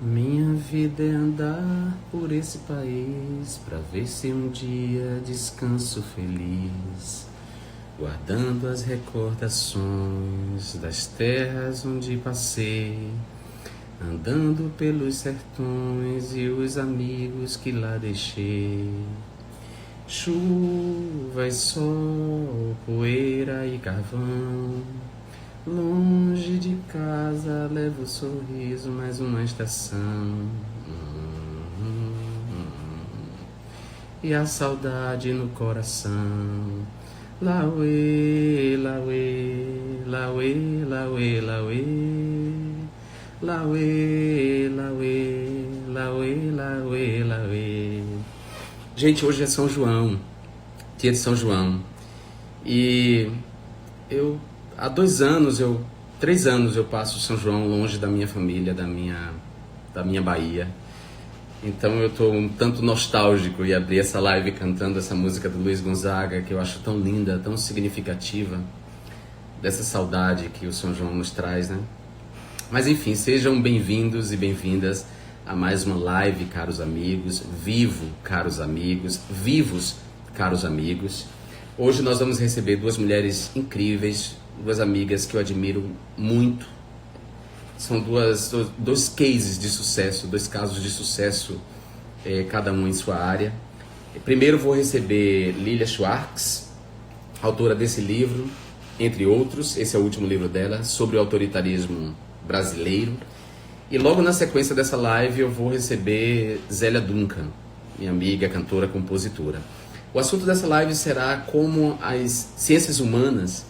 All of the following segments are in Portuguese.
Minha vida é andar por esse país pra ver se um dia descanso feliz, guardando as recordações das terras onde passei, andando pelos sertões e os amigos que lá deixei. Chuva e sol, poeira e carvão. Longe de casa, levo o sorriso, mais uma estação. E a saudade no coração. Lauê, lauê, lauê, lauê, lauê. Lauê, lauê, lauê, lauê, lauê. Gente, hoje é São João, dia de São João. E eu, há 2 anos, 3 anos eu passo São João longe da minha família, da minha Bahia. Então eu tô um tanto nostálgico e abri essa live cantando essa música do Luiz Gonzaga, que eu acho tão linda, tão significativa, dessa saudade que o São João nos traz, né? Mas enfim, sejam bem-vindos e bem-vindas a mais uma live, caros amigos, caros amigos, vivos, caros amigos. Hoje nós vamos receber duas mulheres incríveis, duas amigas que eu admiro muito. São dois cases de sucesso, dois casos de sucesso, cada um em sua área. Primeiro vou receber Lilia Schwartz, autora desse livro, entre outros. Esse é o último livro dela, sobre o autoritarismo brasileiro. E logo na sequência dessa live eu vou receber Zélia Duncan, minha amiga, cantora, compositora. O assunto dessa live será como as ciências humanas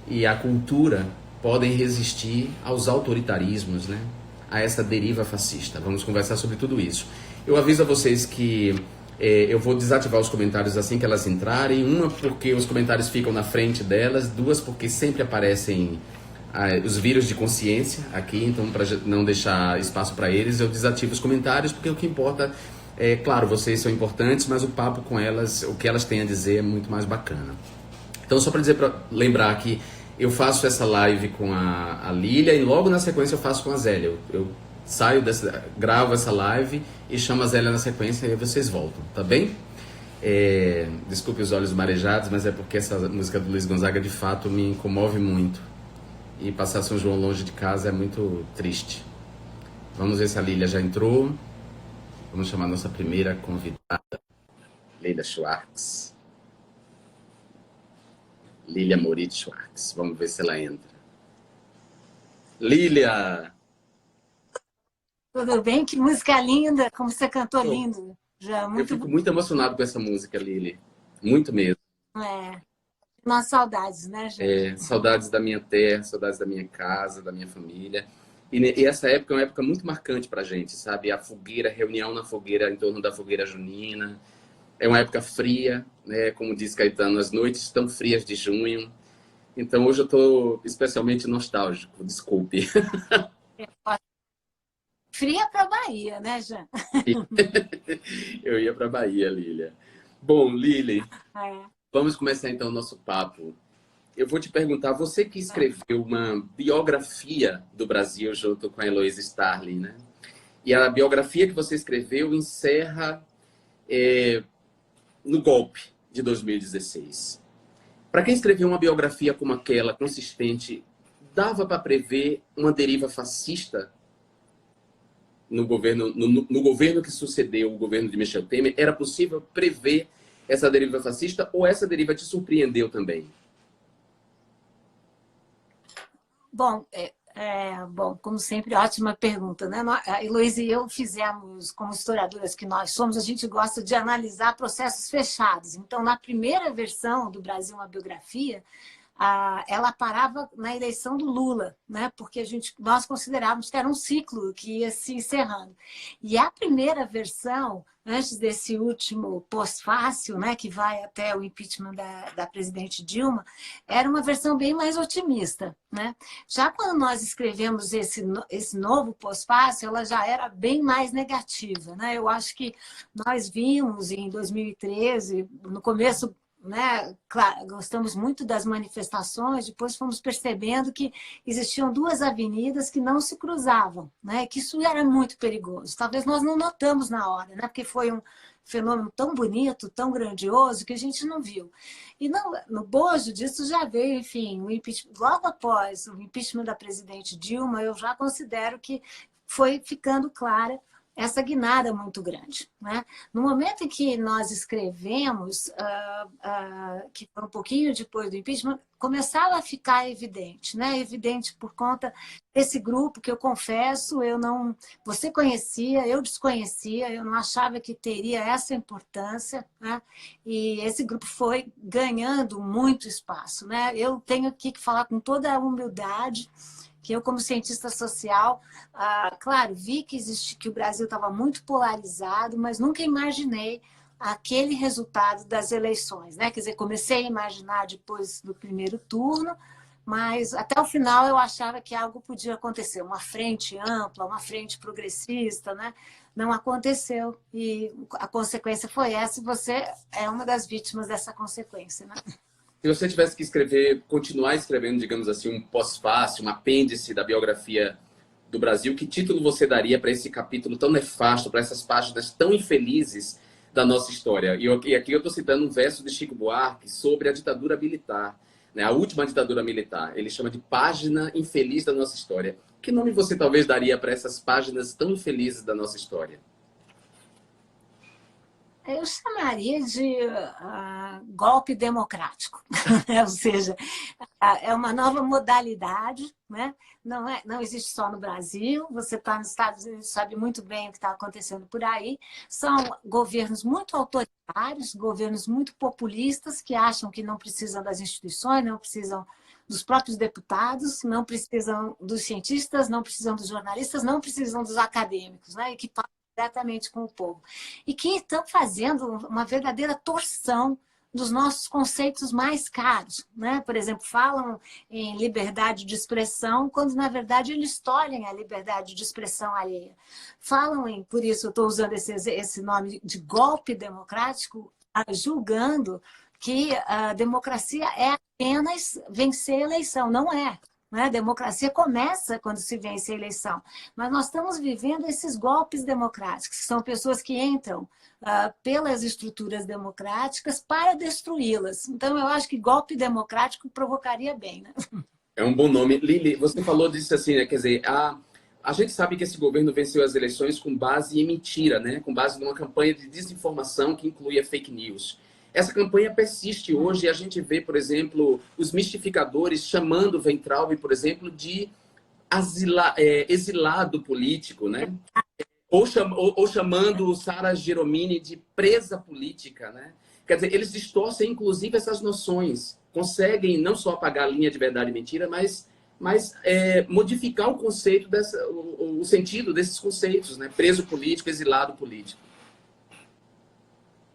e a cultura podem resistir aos autoritarismos, né? A essa deriva fascista. Vamos conversar sobre tudo isso. Eu aviso a vocês que eu vou desativar os comentários assim que elas entrarem. Uma, porque os comentários ficam na frente delas. Duas, porque sempre aparecem os vírus de consciência aqui. Então, para não deixar espaço para eles, eu desativo os comentários, porque o que importa claro, vocês são importantes, mas o papo com elas, o que elas têm a dizer é muito mais bacana. Então, só para lembrar que eu faço essa live com a Lilia e logo na sequência eu faço com a Zélia. Eu saio gravo essa live e chamo a Zélia na sequência e aí vocês voltam, tá bem? Desculpe os olhos marejados, mas é porque essa música do Luiz Gonzaga de fato me comove muito. E passar São João longe de casa é muito triste. Vamos ver se a Lilia já entrou. Vamos chamar a nossa primeira convidada, Lilia Schwartz. Lilia Moritz Schwartz. Vamos ver se ela entra. Lilia! Tudo bem? Que música linda, como você cantou lindo. Eu fico muito emocionado com essa música, Lili. Muito mesmo. Nossas saudades, né, gente? Saudades da minha terra, saudades da minha casa, da minha família. E essa época é uma época muito marcante pra gente, sabe? A fogueira, reunião na fogueira, em torno da fogueira junina. É uma época fria, né? Como diz Caetano, as noites tão frias de junho. Então hoje eu tô especialmente nostálgico, desculpe. Fria para Bahia, né, Jean? Eu ia pra Bahia, Lília. Bom, Lili, vamos começar então o nosso papo. Eu vou te perguntar, você que escreveu uma biografia do Brasil junto com a Heloísa Starling, né? E a biografia que você escreveu encerra no golpe de 2016. Para quem escreveu uma biografia como aquela, consistente, dava para prever uma deriva fascista no governo que sucedeu o governo de Michel Temer? Era possível prever essa deriva fascista ou essa deriva te surpreendeu também? Bom, como sempre, ótima pergunta, né? A Heloísa e eu fizemos, como historiadoras que nós somos, a gente gosta de analisar processos fechados. Então, na primeira versão do Brasil, uma biografia, ela parava na eleição do Lula, né? Porque nós considerávamos que era um ciclo que ia se encerrando. E a primeira versão, antes desse último pós-fácil, né, que vai até o impeachment da presidente Dilma, era uma versão bem mais otimista, né? Já quando nós escrevemos esse novo pós-fácil, ela já era bem mais negativa, né? Eu acho que nós vimos em 2013, no começo né, claro, gostamos muito das manifestações, depois fomos percebendo que existiam duas avenidas que não se cruzavam, né, que isso era muito perigoso. Talvez nós não notamos na hora, né, porque foi um fenômeno tão bonito, tão grandioso, que a gente não viu. E no bojo disso já veio, enfim, o impeachment, logo após o impeachment da presidente Dilma, eu já considero que foi ficando clara essa guinada muito grande, né? No momento em que nós escrevemos, que foi um pouquinho depois do impeachment, começava a ficar evidente, né? Evidente por conta desse grupo que eu confesso, você conhecia, eu desconhecia, eu não achava que teria essa importância, né? E esse grupo foi ganhando muito espaço, né? Eu tenho aqui que falar com toda a humildade que eu, como cientista social, claro, vi que o Brasil estava muito polarizado, mas nunca imaginei aquele resultado das eleições, né? Quer dizer, comecei a imaginar depois do primeiro turno, mas até o final eu achava que algo podia acontecer, uma frente ampla, uma frente progressista, né? Não aconteceu e a consequência foi essa, e você é uma das vítimas dessa consequência, né? Se você tivesse que escrever, continuar escrevendo, digamos assim, um pós-fácio, um apêndice da biografia do Brasil, que título você daria para esse capítulo tão nefasto, para essas páginas tão infelizes da nossa história? E aqui eu estou citando um verso de Chico Buarque sobre a ditadura militar, né? A última ditadura militar. Ele chama de página infeliz da nossa história. Que nome você talvez daria para essas páginas tão infelizes da nossa história? Eu chamaria de golpe democrático, ou seja, é uma nova modalidade, né? Não existe só no Brasil, você está nos Estados Unidos, sabe muito bem o que está acontecendo por aí, são governos muito autoritários, governos muito populistas, que acham que não precisam das instituições, não precisam dos próprios deputados, não precisam dos cientistas, não precisam dos jornalistas, não precisam dos acadêmicos, né? E que diretamente com o povo. E que estão fazendo uma verdadeira torção dos nossos conceitos mais caros, né? Por exemplo, falam em liberdade de expressão, quando, na verdade, eles tolhem a liberdade de expressão alheia. Falam em, por isso eu estou usando esse nome de golpe democrático, julgando que a democracia é apenas vencer a eleição. Não é. Né? A democracia começa quando se vence a eleição. Mas nós estamos vivendo esses golpes democráticos, que são pessoas que entram pelas estruturas democráticas para destruí-las. Então, eu acho que golpe democrático provocaria bem. Né? É um bom nome. Lili, você falou disso assim, né? Quer dizer, a gente sabe que esse governo venceu as eleições com base em mentira, né? Com base numa campanha de desinformação que incluía fake news. Essa campanha persiste hoje e a gente vê, por exemplo, os mistificadores chamando Weintraub, por exemplo, de exilado político, né? Ou chamando Sara Giromini de presa política, né? Quer dizer, eles distorcem, inclusive, essas noções. Conseguem não só apagar a linha de verdade e mentira, mas modificar o conceito, o sentido desses conceitos, né? Preso político, exilado político.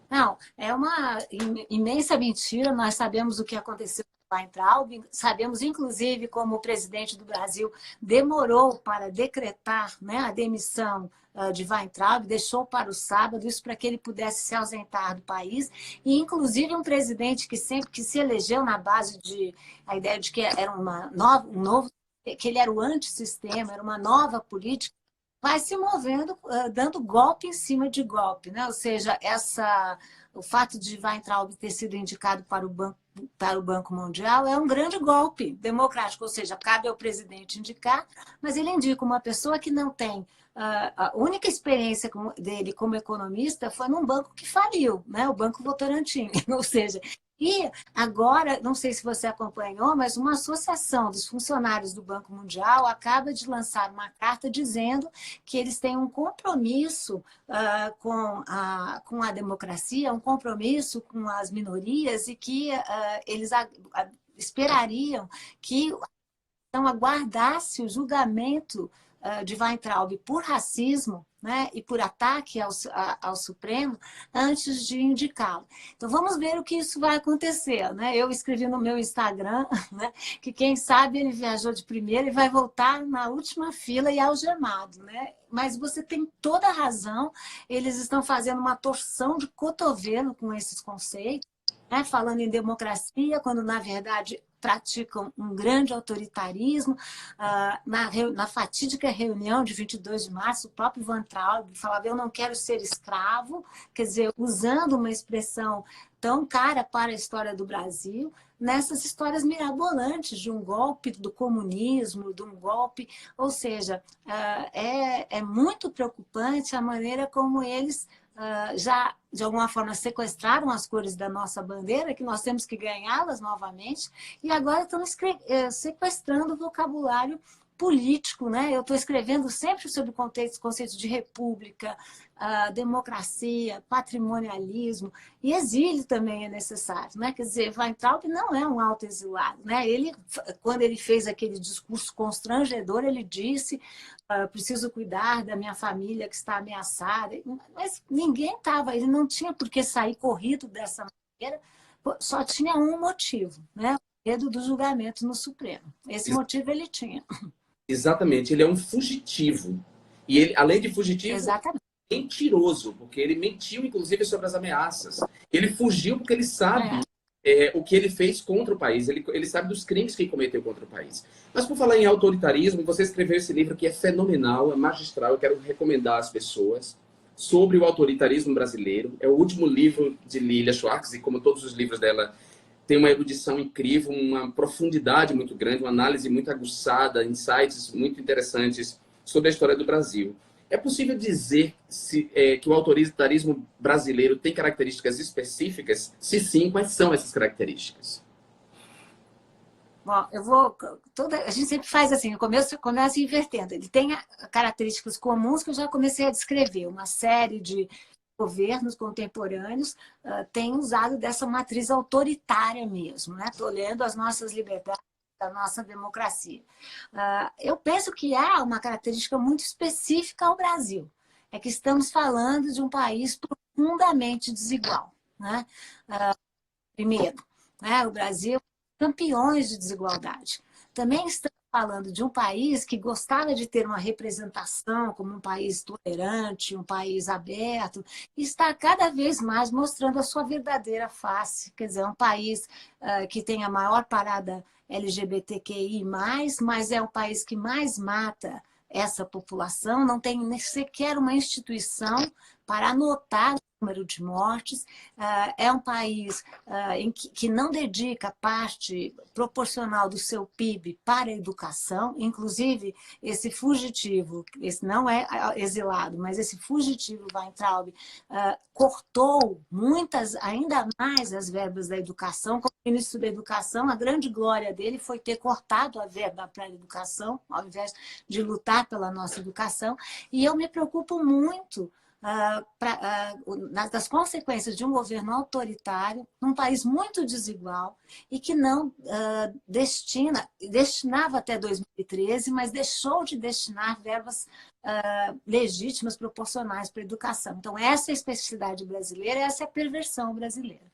Não, é uma imensa mentira. Nós sabemos o que aconteceu com Weintraub, sabemos, inclusive, como o presidente do Brasil demorou para decretar, né, a demissão de Weintraub, deixou para o sábado, isso para que ele pudesse se ausentar do país. E, inclusive, um presidente que sempre que se elegeu na base de a ideia de que era que ele era o antissistema, era uma nova política, vai se movendo, dando golpe em cima de golpe, né? Ou seja, o fato de Weintraub ter sido indicado para o Banco Mundial é um grande golpe democrático, ou seja, cabe ao presidente indicar, mas ele indica uma pessoa que não tem... A única experiência dele como economista foi num banco que faliu, né? O Banco Votorantim, ou seja... E agora, não sei se você acompanhou, mas uma associação dos funcionários do Banco Mundial acaba de lançar uma carta dizendo que eles têm um compromisso com a democracia, um compromisso com as minorias e que eles esperariam que então aguardasse o julgamento de Weintraub por racismo, né, e por ataque ao Supremo antes de indicá-lo. Então, vamos ver o que isso vai acontecer. Né? Eu escrevi no meu Instagram, né, que quem sabe ele viajou de primeira e vai voltar na última fila e algemado. Né? Mas você tem toda a razão, eles estão fazendo uma torção de cotovelo com esses conceitos, né, falando em democracia, quando, na verdade, praticam um grande autoritarismo. Na fatídica reunião de 22 de março, o próprio Van Traub falava: eu não quero ser escravo, quer dizer, usando uma expressão tão cara para a história do Brasil, nessas histórias mirabolantes de um golpe do comunismo, de um golpe... Ou seja, é muito preocupante a maneira como eles já, de alguma forma, sequestraram as cores da nossa bandeira, que nós temos que ganhá-las novamente, e agora estão sequestrando o vocabulário político, né? Eu estou escrevendo sempre sobre o conceito de república, democracia, patrimonialismo, e exílio também é necessário, né? Quer dizer, Weintraub não é um autoexilado, né? Ele, quando ele fez aquele discurso constrangedor, ele disse: preciso cuidar da minha família que está ameaçada, mas ninguém estava, ele não tinha por que sair corrido dessa maneira, só tinha um motivo, né? O medo do julgamento no Supremo. Esse motivo ele tinha. Exatamente, ele é um fugitivo. E ele, além de fugitivo, Exatamente. mentiroso, porque ele mentiu, inclusive, sobre as ameaças. Ele fugiu porque ele sabe o que ele fez contra o país, ele sabe dos crimes que ele cometeu contra o país. Mas, por falar em autoritarismo, você escreveu esse livro que é fenomenal, é magistral, eu quero recomendar às pessoas, sobre o autoritarismo brasileiro. É o último livro de Lilia Schwartz, e como todos os livros dela, tem uma erudição incrível, uma profundidade muito grande, uma análise muito aguçada, insights muito interessantes sobre a história do Brasil. É possível dizer que o autoritarismo brasileiro tem características específicas? Se sim, quais são essas características? Bom, a gente sempre faz assim, começa invertendo. Ele tem características comuns que eu já comecei a descrever. Uma série de governos contemporâneos têm usado dessa matriz autoritária mesmo, né? Tolhendo as nossas liberdades, a nossa democracia. Eu penso que há uma característica muito específica ao Brasil. É que estamos falando de um país profundamente desigual, né? Primeiro, né? O Brasil é campeões de desigualdade. Também estamos falando de um país que gostava de ter uma representação como um país tolerante, um país aberto, e está cada vez mais mostrando a sua verdadeira face. Quer dizer, é um país que tem a maior parada LGBTQI+, mas é o país que mais mata essa população, não tem nem sequer uma instituição para anotar o número de mortes. É um país que não dedica parte proporcional do seu PIB para a educação. Inclusive, esse fugitivo, esse não é exilado, mas esse fugitivo Weintraub cortou ainda mais as verbas da educação. Como ministro da Educação, a grande glória dele foi ter cortado a verba para a educação, ao invés de lutar pela nossa educação. E eu me preocupo muito das consequências de um governo autoritário, num país muito desigual e que não destinava até 2013, mas deixou de destinar verbas legítimas, proporcionais para a educação. Então, essa é a especificidade brasileira, essa é a perversão brasileira.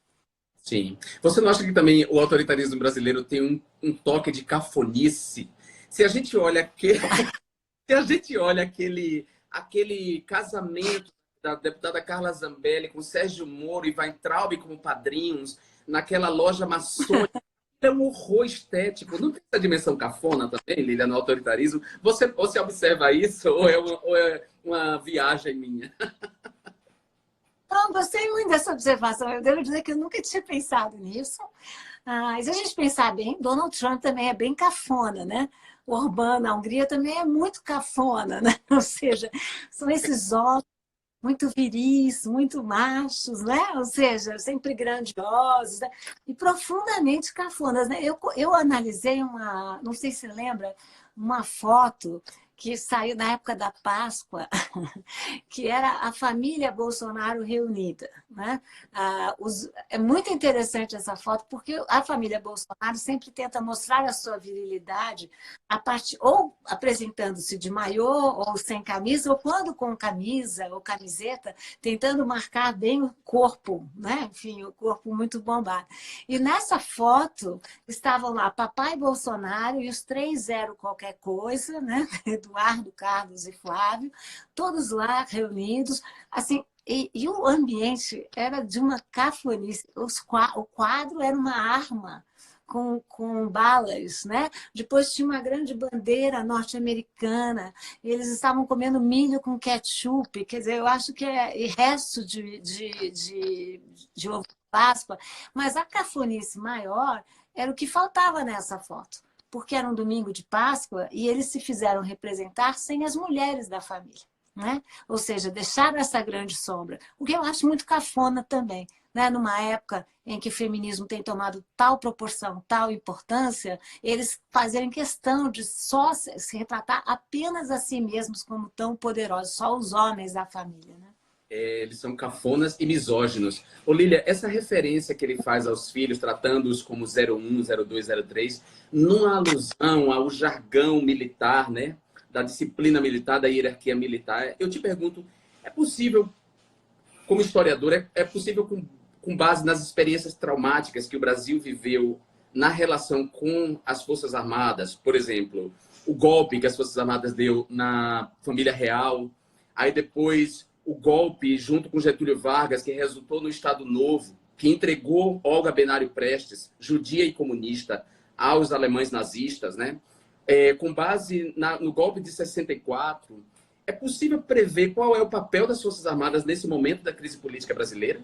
Sim. Você não acha que também o autoritarismo brasileiro tem um toque de cafonice? Se a gente olha aquele casamento da deputada Carla Zambelli com Sérgio Moro e Weintraub como padrinhos, naquela loja maçônica, é um horror estético. Não tem essa dimensão cafona também, Lília, no autoritarismo? Você observa isso ou é uma viagem minha? Não, gostei muito dessa observação. Eu devo dizer que eu nunca tinha pensado nisso. E se a gente pensar bem, Donald Trump também é bem cafona, né? O Orbán na Hungria também é muito cafona, né? Ou seja, são esses homens muito viris, muito machos, né? Ou seja, sempre grandiosos, né? E profundamente cafonas, né? Eu analisei não sei se você lembra, uma foto que saiu na época da Páscoa, que era a família Bolsonaro reunida, né? É muito interessante essa foto, porque a família Bolsonaro sempre tenta mostrar a sua virilidade ou apresentando-se de maiô ou sem camisa, ou quando com camisa ou camiseta, tentando marcar bem o corpo, né? Enfim, o corpo muito bombado. E nessa foto estavam lá papai Bolsonaro e os 3 zero qualquer coisa, né? Eduardo, Carlos e Flávio, todos lá reunidos, assim, e o ambiente era de uma cafonice. O quadro era uma arma com balas, né? Depois tinha uma grande bandeira norte-americana, eles estavam comendo milho com ketchup, quer dizer, eu acho que é resto de ovo de Páscoa, mas a cafonice maior era o que faltava nessa foto, porque era um domingo de Páscoa e eles se fizeram representar sem as mulheres da família, né? Ou seja, deixaram essa grande sombra, o que eu acho muito cafona também, né? Numa época em que o feminismo tem tomado tal proporção, tal importância, eles fazerem questão de só se retratar apenas a si mesmos como tão poderosos, só os homens da família, né? Eles são cafonas e misóginos. Ô Lília, essa referência que ele faz aos filhos, tratando-os como 01, 02, 03, numa alusão ao jargão militar, né? Da disciplina militar, da hierarquia militar, eu te pergunto, é possível, como historiador, é possível com base nas experiências traumáticas que o Brasil viveu na relação com as Forças Armadas, por exemplo, o golpe que as Forças Armadas deu na família real, aí depois o golpe junto com Getúlio Vargas, que resultou no Estado Novo, que entregou Olga Benário Prestes, judia e comunista, aos alemães nazistas, né? Com base no golpe de 64, é possível prever qual é o papel das Forças Armadas nesse momento da crise política brasileira?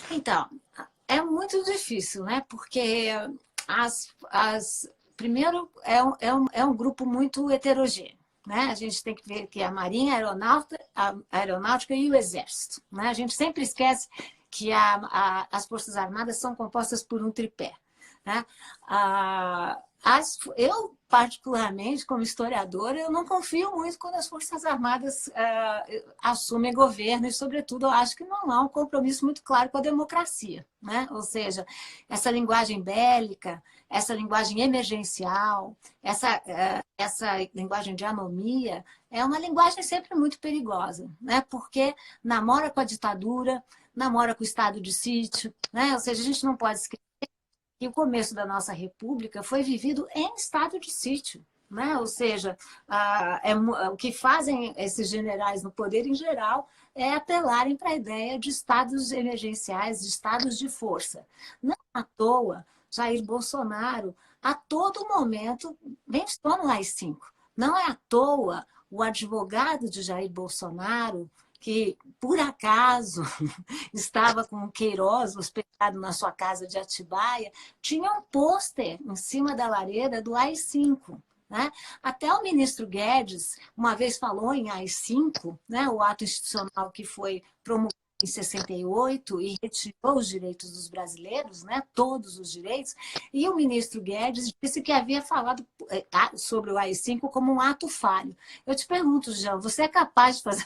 Então, é muito difícil, né? Porque primeiro, é um grupo muito heterogêneo, né? A gente tem que ver que a Marinha, a Aeronáutica e o Exército, né? A gente sempre esquece que as Forças Armadas são compostas por um tripé, né? Eu, particularmente, como historiadora, eu não confio muito quando as Forças Armadas assumem governo e, sobretudo, eu acho que não há um compromisso muito claro com a democracia, né? Ou seja, essa linguagem bélica, essa linguagem emergencial, essa linguagem de anomia, é uma linguagem sempre muito perigosa, né? Porque namora com a ditadura, namora com o estado de sítio, né? Ou seja, a gente não pode esquecer que o começo da nossa república foi vivido em estado de sítio, né? Ou seja, o que fazem esses generais no poder em geral é apelarem para a ideia de estados emergenciais, de estados de força. Não à toa, Jair Bolsonaro, a todo momento, mencionou no AI-5. Não é à toa o advogado de Jair Bolsonaro, que, por acaso, estava com o Queiroz hospedado na sua casa de Atibaia, tinha um pôster em cima da lareira do AI-5. Né? Até o ministro Guedes, uma vez falou em AI-5, né? O ato institucional que foi promovido em 68 e retirou os direitos dos brasileiros, né? Todos os direitos, e o ministro Guedes disse que havia falado sobre o AI-5 como um ato falho. Eu te pergunto, Jean, você é capaz de fazer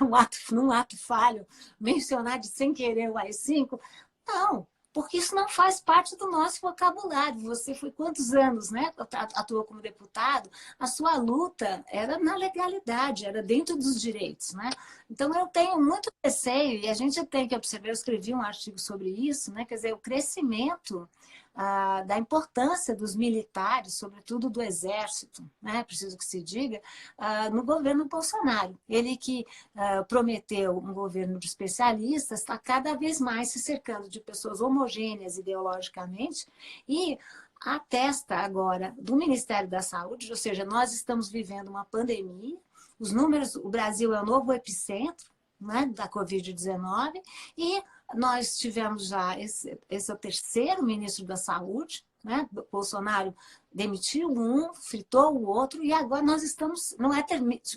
num ato falho, mencionar de sem querer o AI-5? Não, porque isso não faz parte do nosso vocabulário. Você foi quantos anos, né? Atuou como deputado, a sua luta era na legalidade, era dentro dos direitos, né? Então, eu tenho muito receio, e a gente tem que observar, eu escrevi um artigo sobre isso, né? Quer dizer, o crescimento da importância dos militares, sobretudo do Exército, né? Preciso que se diga, no governo Bolsonaro. Ele que prometeu um governo de especialistas, está cada vez mais se cercando de pessoas homogêneas ideologicamente e atesta agora do Ministério da Saúde, ou seja, nós estamos vivendo uma pandemia, os números, o Brasil é o novo epicentro, né, da Covid-19, e nós tivemos já, esse é o terceiro ministro da Saúde, né? Bolsonaro demitiu um, fritou o outro, e agora nós estamos,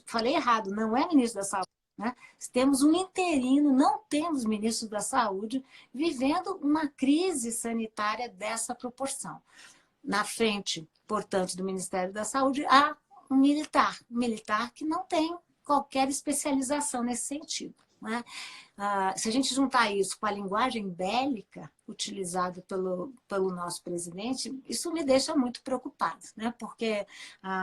falei errado, não é ministro da Saúde, né? Temos um interino, não temos ministro da Saúde, vivendo uma crise sanitária dessa proporção. Na frente, portanto, do Ministério da Saúde, há um militar que não tem qualquer especialização nesse sentido, né? Se a gente juntar isso com a linguagem bélica utilizada pelo nosso presidente, isso me deixa muito preocupado, né? Porque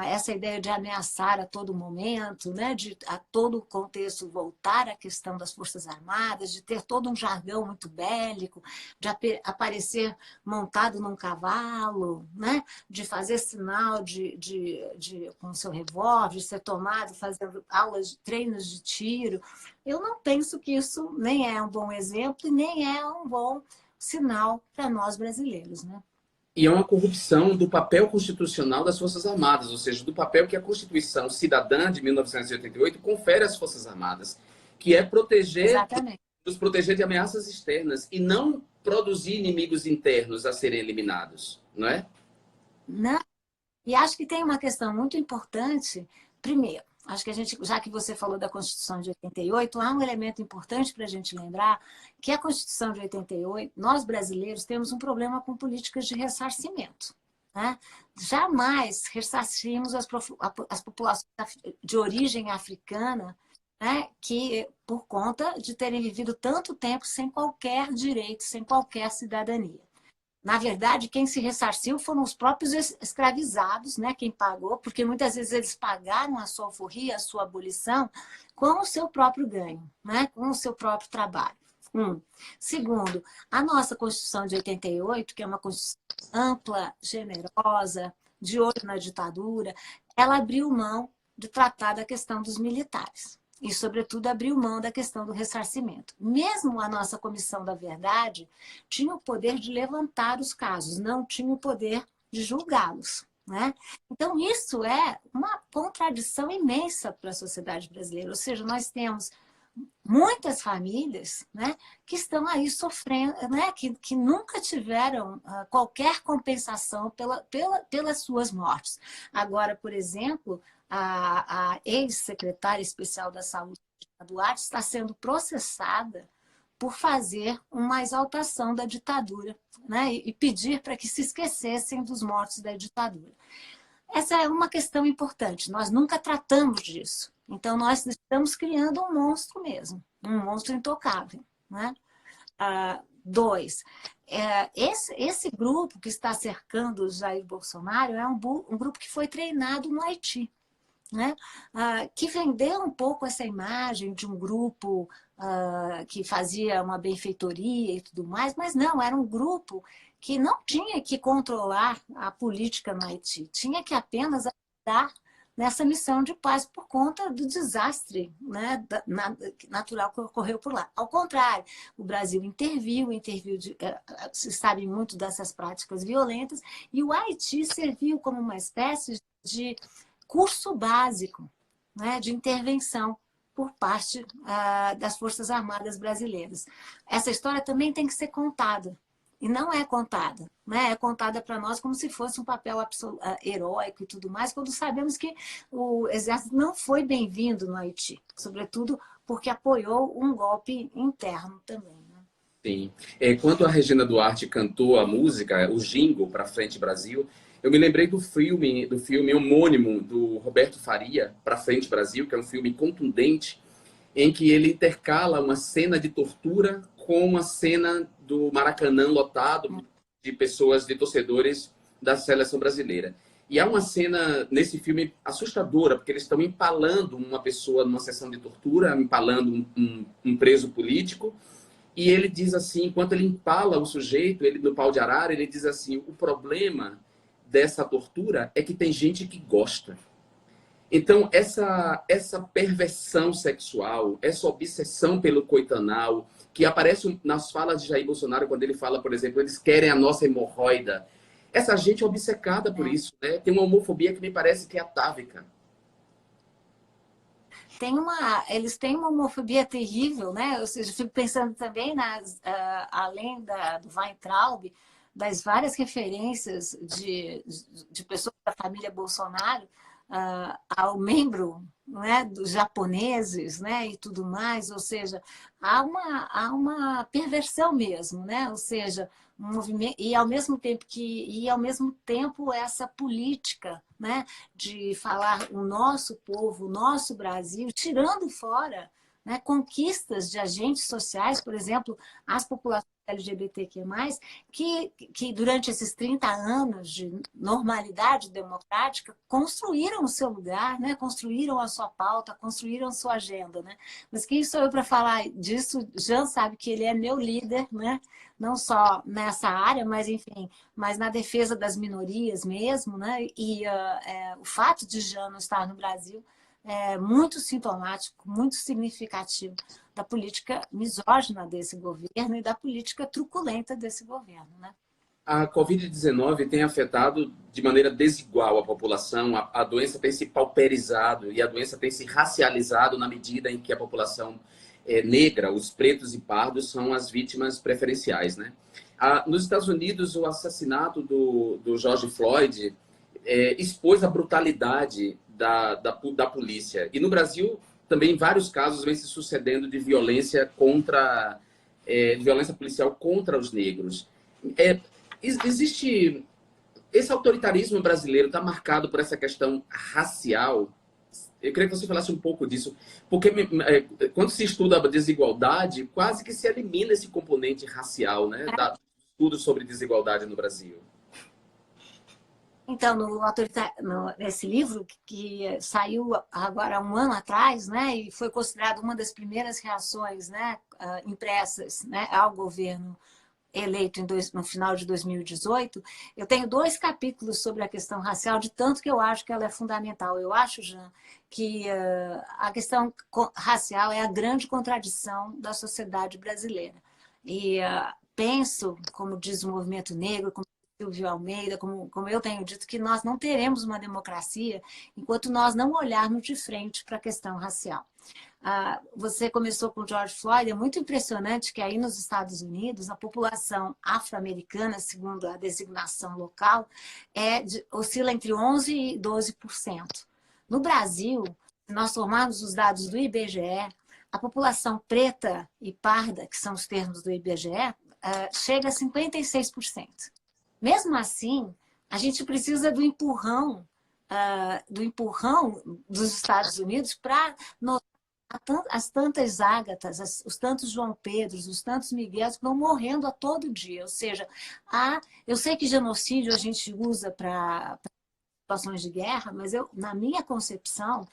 essa ideia de ameaçar a todo momento, né? De a todo contexto voltar à questão das Forças Armadas, de ter todo um jargão muito bélico, de aparecer montado num cavalo, né? De fazer sinal com seu revólver, de ser tomado, fazendo aulas, treinos de tiro. Eu não penso que isso nem é um bom exemplo e nem é um bom sinal para nós brasileiros, né? E é uma corrupção do papel constitucional das Forças Armadas, ou seja, do papel que a Constituição Cidadã de 1988 confere às Forças Armadas, que é Exatamente. nos proteger de ameaças externas e não produzir inimigos internos a serem eliminados, não é? Não. E acho que tem uma questão muito importante. Primeiro, acho que já que você falou da Constituição de 88, há um elemento importante para a gente lembrar, que a Constituição de 88, nós brasileiros temos um problema com políticas de ressarcimento, né? Jamais ressarcimos as populações de origem africana, né, que por conta de terem vivido tanto tempo sem qualquer direito, sem qualquer cidadania. Na verdade, quem se ressarciu foram os próprios escravizados, né? Quem pagou, porque muitas vezes eles pagaram a sua alforria, a sua abolição, com o seu próprio ganho, né? Com o seu próprio trabalho. Segundo, a nossa Constituição de 88, que é uma Constituição ampla, generosa, de olho na ditadura, ela abriu mão de tratar da questão dos militares. E, sobretudo, abriu mão da questão do ressarcimento. Mesmo a nossa Comissão da Verdade tinha o poder de levantar os casos, não tinha o poder de julgá-los, né? Então, isso é uma contradição imensa para a sociedade brasileira. Ou seja, nós temos muitas famílias, né, que estão aí sofrendo, né, que nunca tiveram qualquer compensação pelas suas mortes. Agora, por exemplo, a ex-secretária especial da Saúde, Duarte, está sendo processada por fazer uma exaltação da ditadura, né, e pedir para que se esquecessem dos mortos da ditadura. Essa é uma questão importante, nós nunca tratamos disso. Então, nós estamos criando um monstro mesmo, um monstro intocável, né? Dois, esse grupo que está cercando o Jair Bolsonaro é um grupo que foi treinado no Haiti, né? Que vendeu um pouco essa imagem de um grupo que fazia uma benfeitoria e tudo mais, mas não, era um grupo que não tinha que controlar a política no Haiti, tinha que apenas ajudar nessa missão de paz por conta do desastre, né, natural que ocorreu por lá. Ao contrário, o Brasil interviu, se sabe muito dessas práticas violentas, e o Haiti serviu como uma espécie de curso básico, né, de intervenção por parte das Forças Armadas brasileiras. Essa história também tem que ser contada. E não é contada, né? É contada para nós como se fosse um papel heróico e tudo mais, quando sabemos que o exército não foi bem-vindo no Haiti, sobretudo porque apoiou um golpe interno também. Né? Sim. Quando a Regina Duarte cantou a música, o jingle para Frente Brasil, eu me lembrei do filme homônimo do Roberto Faria, Para Frente Brasil, que é um filme contundente, em que ele intercala uma cena de tortura com uma cena do Maracanã lotado de pessoas, de torcedores da seleção brasileira. E há uma cena nesse filme assustadora, porque eles estão empalando uma pessoa numa sessão de tortura, empalando um preso político, e ele diz assim, enquanto ele empala o sujeito, ele no pau de arara, ele diz assim, o problema dessa tortura é que tem gente que gosta. Então, essa perversão sexual, essa obsessão pelo coitanal, que aparece nas falas de Jair Bolsonaro, quando ele fala, por exemplo, eles querem a nossa hemorroida. Essa gente é obcecada por isso, né? Tem uma homofobia que me parece que é atávica. Eles têm uma homofobia terrível, né? Eu fico pensando também, além do Weintraub, das várias referências de pessoas da família Bolsonaro, ao membro, né, dos japoneses, né, e tudo mais, ou seja, há uma perversão mesmo, né, ou seja, um movimento, e ao mesmo tempo essa política, né, de falar o nosso povo, o nosso Brasil, tirando fora né, conquistas de agentes sociais, por exemplo, as populações LGBTQ+, que durante esses 30 anos de normalidade democrática construíram o seu lugar, né, construíram a sua pauta, construíram a sua agenda. Né? Mas quem sou eu para falar disso? Jean sabe que ele é meu líder, né? Não só nessa área, mas enfim, mas na defesa das minorias mesmo, né? E o fato de Jean não estar no Brasil é muito sintomático, muito significativo da política misógina desse governo e da política truculenta desse governo, né? A Covid-19 tem afetado de maneira desigual a população, a doença tem se pauperizado e a doença tem se racializado na medida em que a população negra, os pretos e pardos, são as vítimas preferenciais. Né? Nos Estados Unidos, o assassinato do George Floyd expôs a brutalidade da polícia. E no Brasil, também vários casos vêm se sucedendo de violência violência policial contra os negros. Existe... Esse autoritarismo brasileiro está marcado por essa questão racial. Eu queria que você falasse um pouco disso, porque quando se estuda a desigualdade, quase que se elimina esse componente racial, né? Estudos sobre desigualdade no Brasil. Então, nesse livro, que saiu agora há um ano atrás, né, e foi considerado uma das primeiras reações, né, impressas, né, ao governo eleito no final de 2018, eu tenho 2 capítulos sobre a questão racial, de tanto que eu acho que ela é fundamental. Eu acho, Jean, que a questão racial é a grande contradição da sociedade brasileira. E penso, como diz o movimento negro, como Silvio Almeida, como eu tenho dito, que nós não teremos uma democracia enquanto nós não olharmos de frente para a questão racial. Você começou com George Floyd, é muito impressionante que aí nos Estados Unidos a população afro-americana, segundo a designação local, oscila entre 11% e 12%. No Brasil, se nós tomarmos os dados do IBGE, a população preta e parda, que são os termos do IBGE, chega a 56%. Mesmo assim, a gente precisa do empurrão dos Estados Unidos para as tantas Ágatas, os tantos João Pedros, os tantos Miguéis que vão morrendo a todo dia. Ou seja, eu sei que genocídio a gente usa para situações de guerra, mas na minha concepção,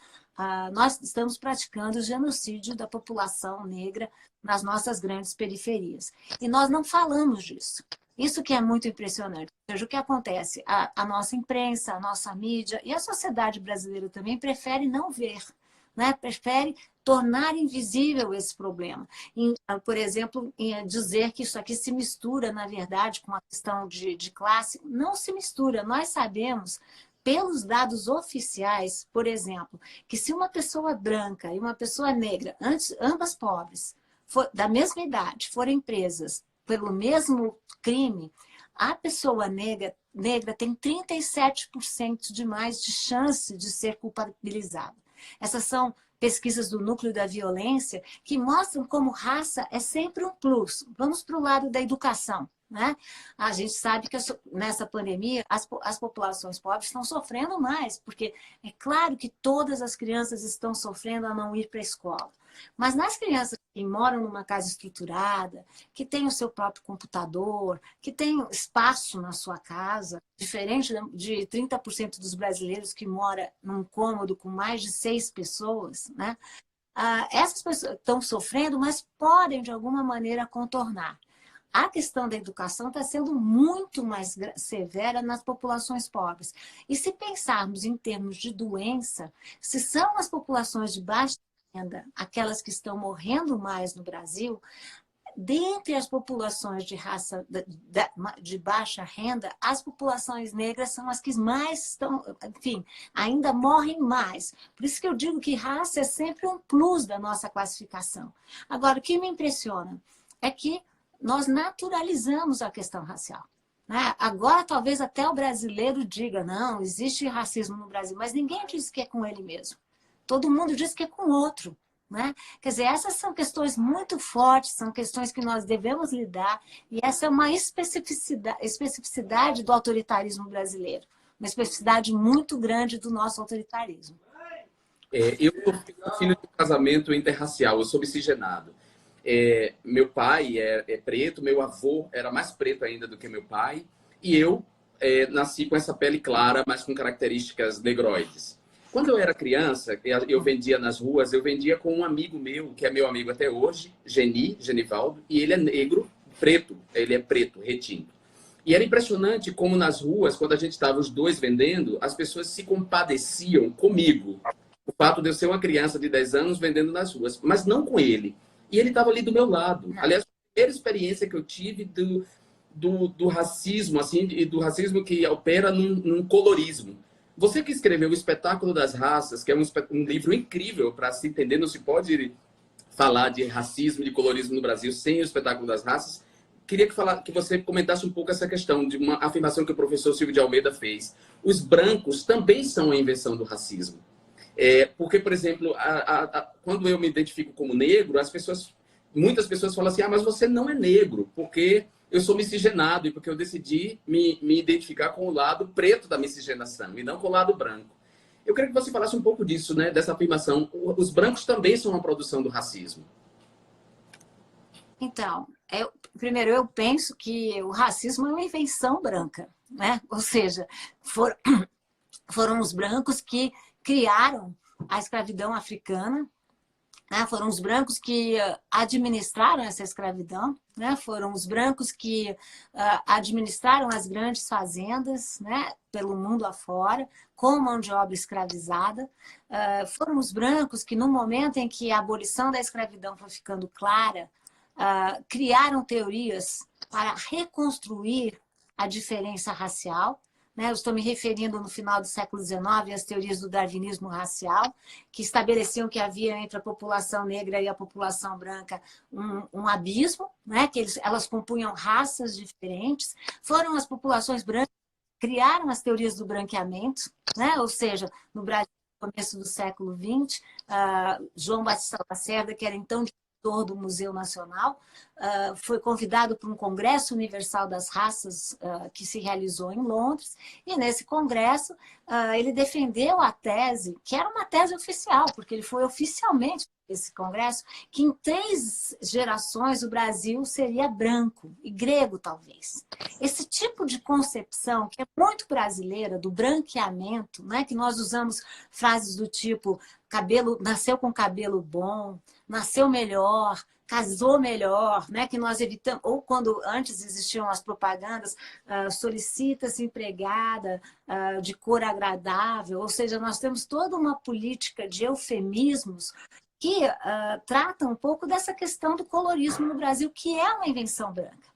nós estamos praticando o genocídio da população negra nas nossas grandes periferias. E nós não falamos disso. Isso que é muito impressionante. Ou seja, o que acontece? A nossa imprensa, a nossa mídia e a sociedade brasileira também prefere não ver, né? Prefere tornar invisível esse problema. Por exemplo, dizer que isso aqui se mistura, na verdade, com a questão de classe. Não se mistura. Nós sabemos, pelos dados oficiais, por exemplo, que se uma pessoa branca e uma pessoa negra, ambas pobres, da mesma idade, forem presas pelo mesmo crime, a pessoa negra tem 37% de mais de chance de ser culpabilizada. Essas são pesquisas do Núcleo da Violência que mostram como raça é sempre um plus. Vamos para o lado da educação. Né? A gente sabe que nessa pandemia as populações pobres estão sofrendo mais, porque é claro que todas as crianças estão sofrendo a não ir para a escola. Mas nas crianças que moram numa casa estruturada, que tem o seu próprio computador, que tem espaço na sua casa, diferente de 30% dos brasileiros que moram num cômodo com mais de 6 pessoas, né? Essas pessoas estão sofrendo, mas podem de alguma maneira contornar. A questão da educação está sendo muito mais severa nas populações pobres. E se pensarmos em termos de doença, se são as populações de baixa renda aquelas que estão morrendo mais no Brasil, dentre as populações de raça de baixa renda, as populações negras são as que mais estão, enfim, ainda morrem mais. Por isso que eu digo que raça é sempre um plus da nossa classificação. Agora, o que me impressiona é que nós naturalizamos a questão racial. Né? Agora, talvez até o brasileiro diga, não, existe racismo no Brasil, mas ninguém diz que é com ele mesmo. Todo mundo diz que é com o outro. Né? Quer dizer, essas são questões muito fortes, são questões que nós devemos lidar, e essa é uma especificidade do autoritarismo brasileiro, uma especificidade muito grande do nosso autoritarismo. Eu sou filho de um casamento interracial, eu sou miscigenado. Meu pai é preto, meu avô era mais preto ainda do que meu pai, e eu nasci com essa pele clara, mas com características negroides. Quando eu era criança, eu vendia nas ruas, eu vendia com um amigo meu, que é meu amigo até hoje, Genivaldo, e ele é negro, preto, ele é preto, retinto. E era impressionante como nas ruas, quando a gente estava os dois vendendo, as pessoas se compadeciam comigo. O fato de eu ser uma criança de 10 anos vendendo nas ruas, mas não com ele. E ele estava ali do meu lado. Aliás, a primeira experiência que eu tive do racismo, assim, e do racismo que opera num colorismo. Você que escreveu O Espetáculo das Raças, que é um livro incrível para se entender, não se pode falar de racismo e de colorismo no Brasil sem O Espetáculo das Raças. Queria que você comentasse um pouco essa questão de uma afirmação que o professor Silvio de Almeida fez. Os brancos também são a invenção do racismo. Porque, por exemplo, quando eu me identifico como negro, muitas pessoas falam assim, mas você não é negro, porque eu sou miscigenado e porque eu decidi me identificar com o lado preto da miscigenação e não com o lado branco. Eu queria que você falasse um pouco disso, né, dessa afirmação. Os brancos também são uma produção do racismo. Então, primeiro, eu penso que o racismo é uma invenção branca, né? Ou seja, foram os brancos que criaram a escravidão africana, né? Foram os brancos que administraram essa escravidão, né? Foram os brancos que administraram as grandes fazendas, né? Pelo mundo afora, com mão de obra escravizada. Foram os brancos que, no momento em que a abolição da escravidão foi ficando clara, criaram teorias para reconstruir a diferença racial. Eu estou me referindo no final do século XIX às teorias do darwinismo racial, que estabeleciam que havia entre a população negra e a população branca um abismo, né? Que elas compunham raças diferentes. Foram as populações brancas que criaram as teorias do branqueamento, né? Ou seja, no Brasil, no começo do século XX, João Batista Lacerda, que era então do Museu Nacional, foi convidado para um Congresso Universal das Raças que se realizou em Londres, e nesse congresso ele defendeu a tese, que era uma tese oficial, porque ele foi oficialmente esse congresso, que em 3 gerações o Brasil seria branco, e grego talvez. Esse tipo de concepção, que é muito brasileira, do branqueamento, né, que nós usamos frases do tipo nasceu com cabelo bom, nasceu melhor, casou melhor, né? Que nós evitamos, ou quando antes existiam as propagandas, solicita-se empregada de cor agradável, ou seja, nós temos toda uma política de eufemismos que trata um pouco dessa questão do colorismo no Brasil, que é uma invenção branca.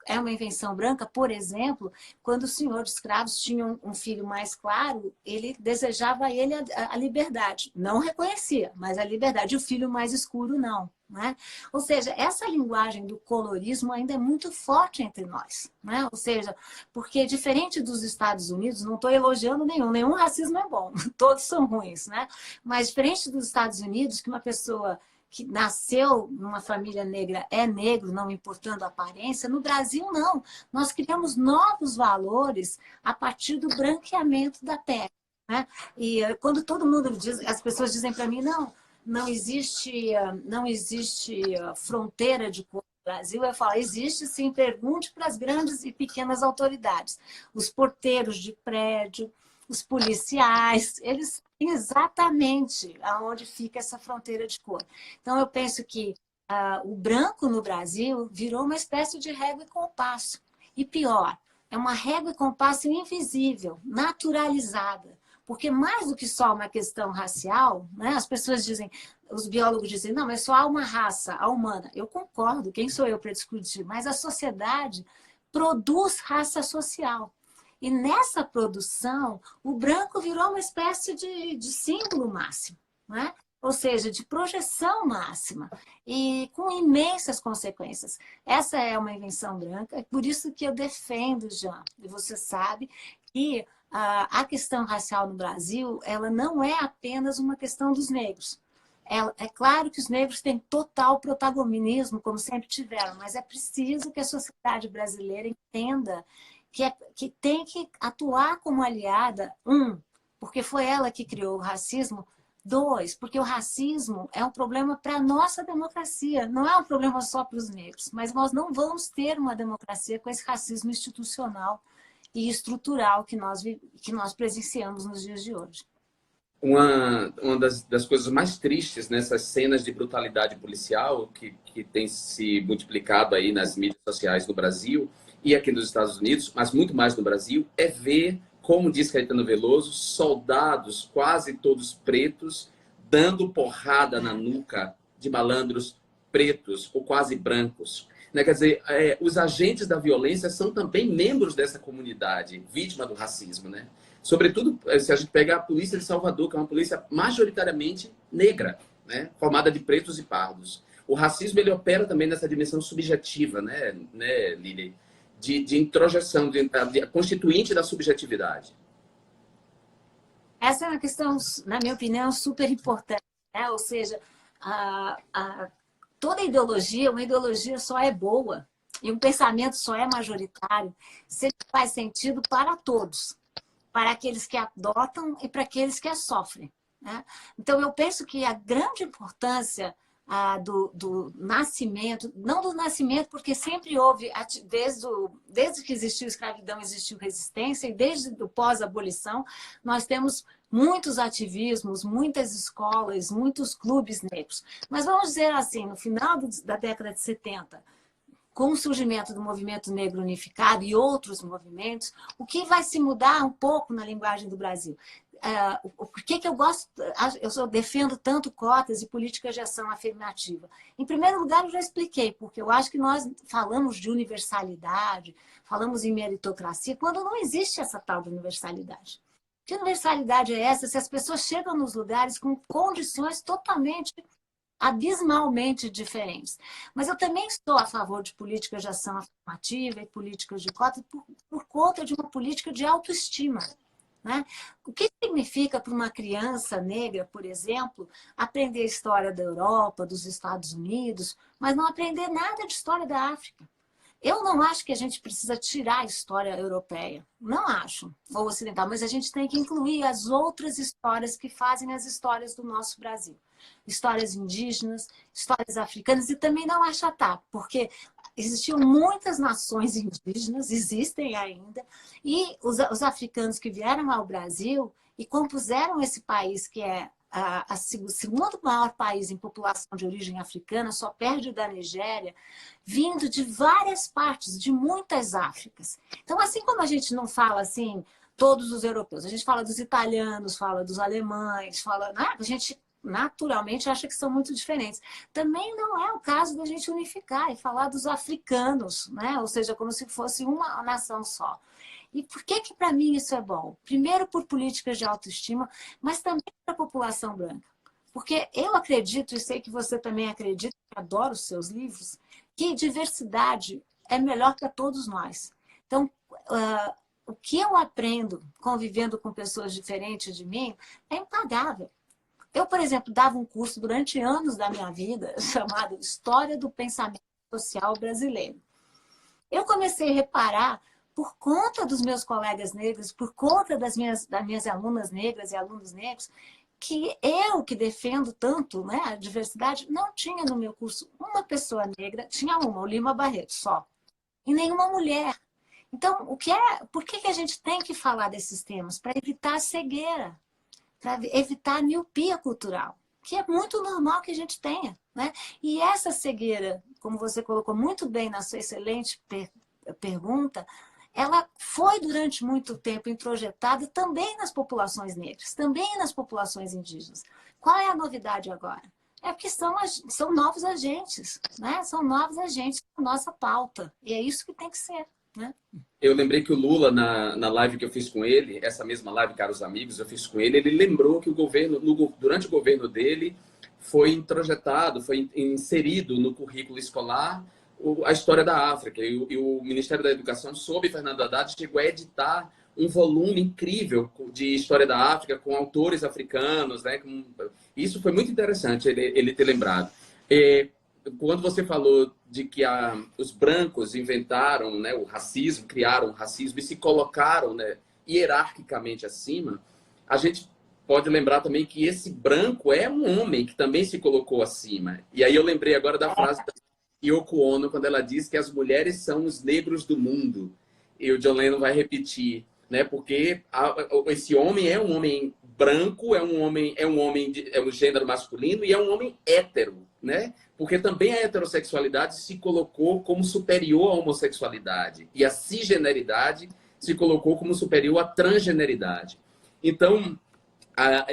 É uma invenção branca, por exemplo, quando o senhor de escravos tinha um filho mais claro, ele desejava a ele a liberdade. Não reconhecia, mas a liberdade. E o filho mais escuro, não. Né? Ou seja, essa linguagem do colorismo ainda é muito forte entre nós. Né? Ou seja, porque diferente dos Estados Unidos, não estou elogiando nenhum racismo é bom, todos são ruins. Né? Mas diferente dos Estados Unidos, que uma pessoa que nasceu numa família negra é negro, não importando a aparência, no Brasil não. Nós criamos novos valores a partir do branqueamento da pele. Né? E quando todo mundo diz, as pessoas dizem para mim, não existe fronteira de cor no Brasil, eu falo, existe sim, pergunte para as grandes e pequenas autoridades. Os porteiros de prédio, os policiais, eles sabem exatamente aonde fica essa fronteira de cor. Então, eu penso que o branco no Brasil virou uma espécie de régua e compasso. E pior, é uma régua e compasso invisível, naturalizada. Porque mais do que só uma questão racial, né, as pessoas dizem, os biólogos dizem, não, mas só há uma raça, a humana. Eu concordo, quem sou eu para discutir? Mas a sociedade produz raça social. E nessa produção, o branco virou uma espécie de símbolo máximo, né? Ou seja, de projeção máxima, e com imensas consequências. Essa é uma invenção branca, é por isso que eu defendo, Jean, e você sabe que a questão racial no Brasil, ela não é apenas uma questão dos negros. É claro que os negros têm total protagonismo, como sempre tiveram, mas é preciso que a sociedade brasileira entenda que tem que atuar como aliada, porque foi ela que criou o racismo, Dois, porque o racismo é um problema para a nossa democracia, não é um problema só para os negros, mas nós não vamos ter uma democracia com esse racismo institucional e estrutural que nós presenciamos nos dias de hoje. Uma das coisas mais tristes nessas cenas de brutalidade policial que tem se multiplicado aí nas mídias sociais no Brasil e aqui nos Estados Unidos, mas muito mais no Brasil, é ver, como diz Caetano Veloso, soldados quase todos pretos dando porrada na nuca de malandros pretos ou quase brancos. Né? Quer dizer, os agentes da violência são também membros dessa comunidade, vítima do racismo, né? Sobretudo, se a gente pega a polícia de Salvador, que é uma polícia majoritariamente negra, né? Formada de pretos e pardos. O racismo ele opera também nessa dimensão subjetiva, né, Lili? De introjeção, de constituinte da subjetividade. Essa é uma questão, na minha opinião, super importante, né? Ou seja, toda ideologia, uma ideologia só é boa e um pensamento só é majoritário se ele faz sentido para todos, para aqueles que adotam e para aqueles que a sofrem, né? Então, eu penso que a grande importância do nascimento, não do nascimento, porque sempre houve, desde que existiu escravidão, existiu resistência, e desde o pós-abolição, nós temos muitos ativismos, muitas escolas, muitos clubes negros. Mas vamos dizer assim, no final da década de 70, com o surgimento do movimento negro unificado e outros movimentos, o que vai se mudar um pouco na linguagem do Brasil? Por que eu defendo tanto cotas e políticas de ação afirmativa? Em primeiro lugar, eu já expliquei, porque eu acho que nós falamos de universalidade, falamos em meritocracia, quando não existe essa tal de universalidade. Que universalidade é essa se as pessoas chegam nos lugares com condições totalmente abismalmente diferentes? Mas eu também estou a favor de políticas de ação afirmativa e políticas de cotas por conta de uma política de autoestima, né? O que significa para uma criança negra, por exemplo, aprender a história da Europa, dos Estados Unidos, mas não aprender nada de história da África? Eu não acho que a gente precisa tirar a história europeia, não acho, ou ocidental, mas a gente tem que incluir as outras histórias que fazem as histórias do nosso Brasil. Histórias indígenas, histórias africanas, e também não achatar, porque existiam muitas nações indígenas, existem ainda, e os africanos que vieram ao Brasil e compuseram esse país, que é o segundo maior país em população de origem africana, só perde da Nigéria, vindo de várias partes, de muitas Áfricas. Então, assim como a gente não fala assim, todos os europeus, a gente fala dos italianos, fala dos alemães, fala, né? A gente naturalmente acha que são muito diferentes. Também não é o caso da gente unificar e falar dos africanos, né? Ou seja, como se fosse uma nação só. E por que para mim isso é bom? Primeiro, por políticas de autoestima, mas também para a população branca. Porque eu acredito, e sei que você também acredita, adoro os seus livros, que diversidade é melhor para todos nós. Então, o que eu aprendo convivendo com pessoas diferentes de mim é impagável. Eu, por exemplo, dava um curso durante anos da minha vida chamado História do Pensamento Social Brasileiro. Eu comecei a reparar, por conta dos meus colegas negros, por conta das minhas alunas negras e alunos negros, que eu, que defendo tanto, né, a diversidade, não tinha no meu curso uma pessoa negra, tinha uma, o Lima Barreto, só, e nenhuma mulher. Então, por que a gente tem que falar desses temas? Para evitar a cegueira, para evitar a miopia cultural, que é muito normal que a gente tenha, né? E essa cegueira, como você colocou muito bem na sua excelente pergunta, ela foi durante muito tempo introjetada também nas populações negras, também nas populações indígenas. Qual é a novidade agora? É porque são novos agentes, né? São novos agentes da nossa pauta. E é isso que tem que ser, né? Eu lembrei que o Lula, na live que eu fiz com ele, essa mesma live, caros amigos, eu fiz com ele lembrou que o governo, durante o governo dele, foi introjetado, foi inserido no currículo escolar a história da África. E o Ministério da Educação, sob Fernando Haddad, chegou a editar um volume incrível de história da África com autores africanos, né? Isso foi muito interessante ele ter lembrado. Quando você falou de que os brancos inventaram, né, o racismo, criaram o racismo e se colocaram, né, hierarquicamente acima, a gente pode lembrar também que esse branco é um homem que também se colocou acima. E aí eu lembrei agora da frase da Yoko Ono, quando ela diz que as mulheres são os negros do mundo. E o John Lennon vai repetir, né? Porque esse homem é um homem branco, é um homem é um gênero masculino e é um homem hétero, né? Porque também a heterossexualidade se colocou como superior à homossexualidade e a cisgeneridade se colocou como superior à transgeneridade. Então,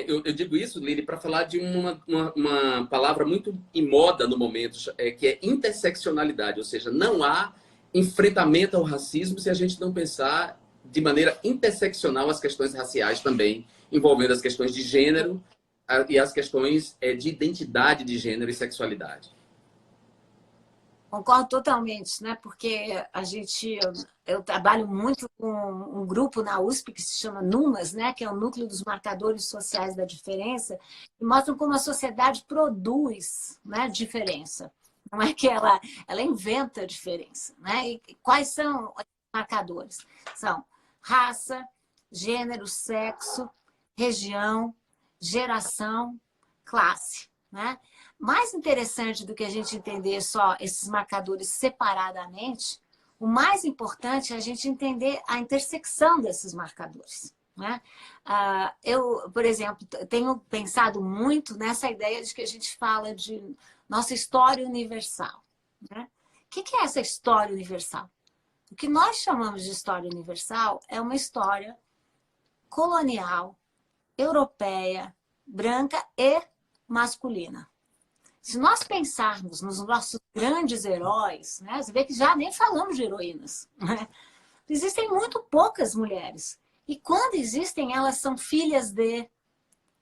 eu digo isso, Lili, para falar de uma palavra muito em moda no momento, que é interseccionalidade, ou seja, não há enfrentamento ao racismo se a gente não pensar de maneira interseccional as questões raciais também, envolvendo as questões de gênero e as questões de identidade de gênero e sexualidade. Concordo totalmente, né? Porque eu trabalho muito com um grupo na USP que se chama NUMAS, né? Que é o Núcleo dos Marcadores Sociais da Diferença, e mostram como a sociedade produz, né, diferença. Não é que ela inventa diferença, né? E quais são os marcadores? São raça, gênero, sexo, região, geração, classe, né? Mais interessante do que a gente entender só esses marcadores separadamente, o mais importante é a gente entender a intersecção desses marcadores, né? Eu, por exemplo, tenho pensado muito nessa ideia de que a gente fala de nossa história universal, né? O que é essa história universal? O que nós chamamos de história universal é uma história colonial, europeia, branca e masculina. Se nós pensarmos nos nossos grandes heróis, né, você vê que já nem falamos de heroínas, né? Existem muito poucas mulheres. E quando existem, elas são filhas de,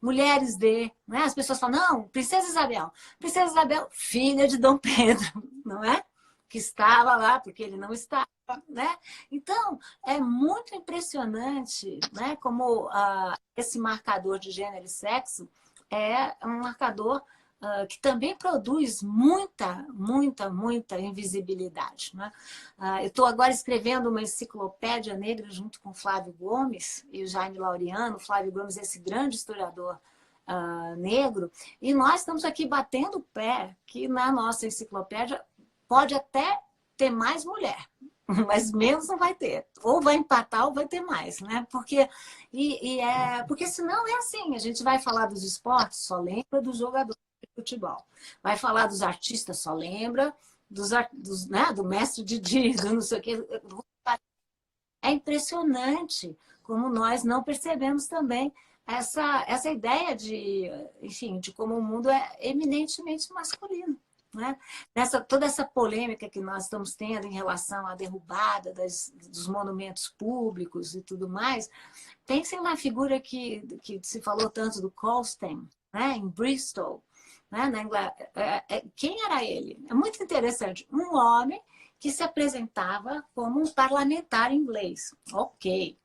mulheres de, né? As pessoas falam, não, Princesa Isabel. Princesa Isabel, filha de Dom Pedro, não é? Que estava lá porque ele não estava, né? Então, é muito impressionante, né, como esse marcador de gênero e sexo é um marcador que também produz muita invisibilidade, né? Eu estou agora escrevendo uma enciclopédia negra junto com o Flávio Gomes e o Jaime Laureano. O Flávio Gomes é esse grande historiador negro, e nós estamos aqui batendo o pé que na nossa enciclopédia pode até ter mais mulher, mas menos não vai ter. Ou vai empatar ou vai ter mais, né? Porque senão é assim, a gente vai falar dos esportes, só lembra dos jogadores de futebol. Vai falar dos artistas, só lembra né, do mestre Didi, do não sei o quê. É impressionante como nós não percebemos também essa ideia de, enfim, de como o mundo é eminentemente masculino, né? Toda essa polêmica que nós estamos tendo em relação à derrubada dos monumentos públicos e tudo mais, pensem na figura que se falou tanto do Colston, né, em Bristol, né, na Inglaterra. Quem era ele? É muito interessante. Um homem que se apresentava como um parlamentar inglês. Ok.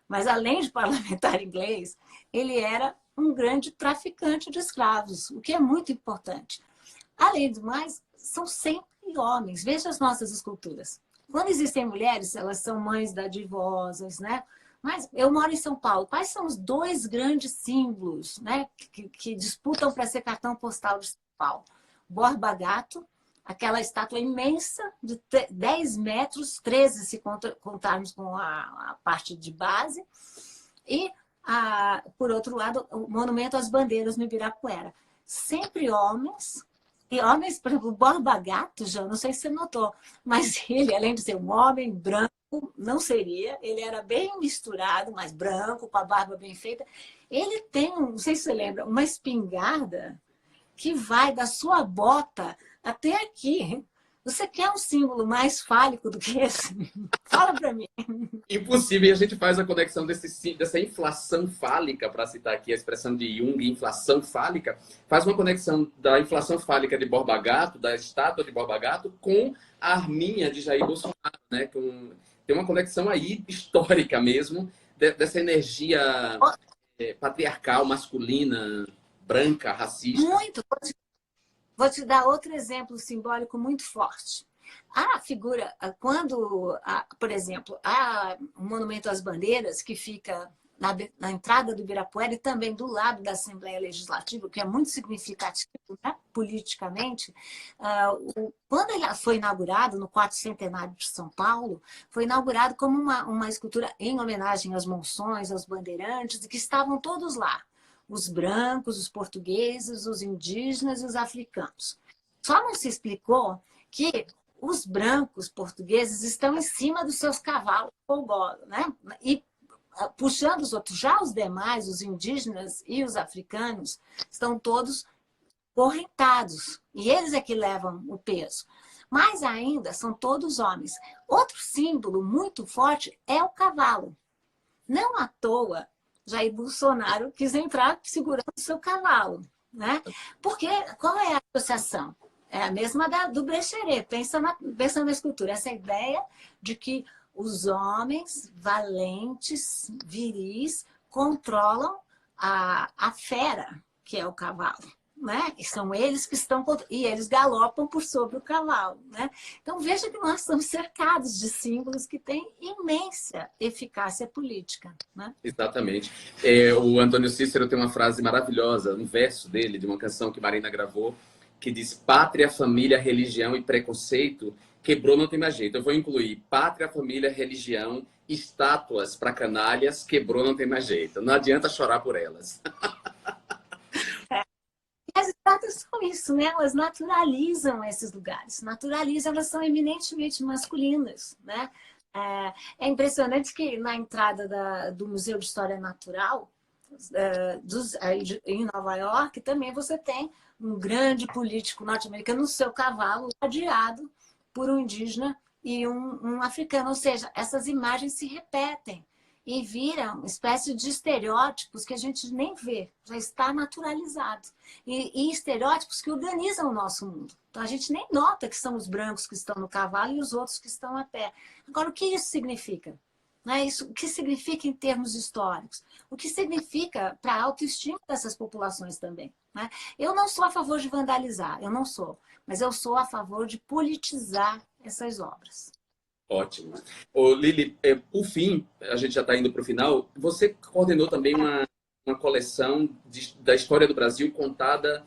Mas, além de parlamentar inglês, ele era um grande traficante de escravos, o que é muito importante. Além do mais, são sempre homens. Veja as nossas esculturas. Quando existem mulheres, elas são mães dadivosas, né? Mas eu moro em São Paulo. Quais são os dois grandes símbolos, né, que disputam para ser cartão postal de São Paulo? Borba Gato, aquela estátua imensa de 10 metros, 13 se contarmos com a parte de base, e, por outro lado, o Monumento às Bandeiras no Ibirapuera. Sempre homens, e homens, por exemplo, o Borba Gato, já não sei se você notou, mas ele, além de ser um homem branco, não seria, ele era bem misturado, mas branco, com a barba bem feita. Ele tem, não sei se você lembra, uma espingarda que vai da sua bota até aqui. Você quer um símbolo mais fálico do que esse? Fala para mim. Impossível. E a gente faz a conexão dessa inflação fálica, para citar aqui a expressão de Jung, inflação fálica, faz uma conexão da inflação fálica de Borba Gato, da estátua de Borba Gato, com a arminha de Jair Bolsonaro, né? Tem uma conexão aí histórica mesmo, dessa energia patriarcal, masculina, branca, racista. Muito. Vou te dar outro exemplo simbólico muito forte. A figura, quando, por exemplo, o Monumento às Bandeiras, que fica na entrada do Ibirapuera e também do lado da Assembleia Legislativa, que é muito significativo, né, politicamente. Quando ele foi inaugurado, no 4º centenário de São Paulo, foi inaugurado como uma escultura em homenagem aos monções, aos bandeirantes, e que estavam todos lá. Os brancos, os portugueses, os indígenas e os africanos. Só não se explicou que os brancos portugueses estão em cima dos seus cavalos, né? E puxando os outros. Já os demais, os indígenas e os africanos, estão todos correntados. E eles é que levam o peso. Mas ainda são todos homens. Outro símbolo muito forte é o cavalo. Não à toa, Jair Bolsonaro quis entrar segurando o seu cavalo, né? Porque qual é a associação? É a mesma do Brecheret. Pensa na escultura. Essa ideia de que os homens valentes, viris, controlam a fera, que é o cavalo. Né? E são eles que estão... E eles galopam por sobre o cavalo. Né? Então, veja que nós estamos cercados de símbolos que têm imensa eficácia política. Né? Exatamente. O Antônio Cícero tem uma frase maravilhosa, um verso dele, de uma canção que Marina gravou, que diz: pátria, família, religião e preconceito, quebrou, não tem mais jeito. Eu vou incluir pátria, família, religião, estátuas para canalhas, quebrou, não tem mais jeito. Não adianta chorar por elas. As estátuas são isso, né? Elas naturalizam esses lugares. Naturalizam, elas são eminentemente masculinas, né? É impressionante que na entrada do Museu de História Natural, em Nova York, também você tem um grande político norte-americano no seu cavalo, ladeado por um indígena e um africano. Ou seja, essas imagens se repetem e viram uma espécie de estereótipos que a gente nem vê, já está naturalizado. E estereótipos que organizam o nosso mundo. Então a gente nem nota que são os brancos que estão no cavalo e os outros que estão a pé. Agora, o que isso significa? O que significa em termos históricos? O que significa para a autoestima dessas populações também? Né? Eu não sou a favor de vandalizar, eu não sou. Mas eu sou a favor de politizar essas obras. Ótimo. Lili, por fim, a gente já está indo para o final, você coordenou também uma coleção da história do Brasil contada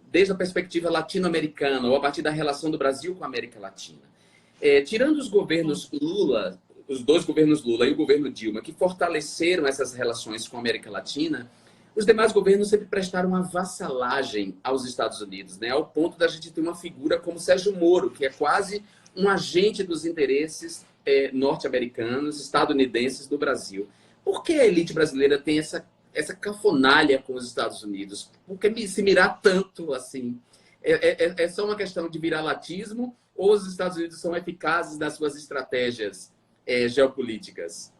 desde a perspectiva latino-americana, ou a partir da relação do Brasil com a América Latina. Tirando os governos Lula, os 2 governos Lula e o governo Dilma, que fortaleceram essas relações com a América Latina, os demais governos sempre prestaram uma vassalagem aos Estados Unidos, né? Ao ponto da gente ter uma figura como Sérgio Moro, que é quase um agente dos interesses norte-americanos, estadunidenses do Brasil. Por que a elite brasileira tem essa cafonalha com os Estados Unidos? Por que se mirar tanto assim? É só uma questão de viralatismo ou os Estados Unidos são eficazes nas suas estratégias geopolíticas?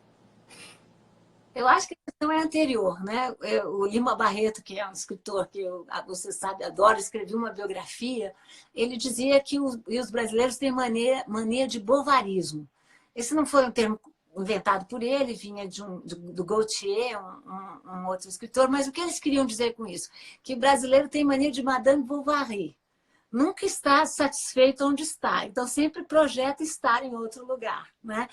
Eu acho que a questão é anterior, né? O Lima Barreto, que é um escritor que você sabe, adoro, escreveu uma biografia, ele dizia que os brasileiros têm mania de bovarismo. Esse não foi um termo inventado por ele, vinha do Gautier, um outro escritor, mas o que eles queriam dizer com isso? Que o brasileiro tem mania de Madame Bovary. Nunca está satisfeito onde está, então sempre projeta estar em outro lugar. Né?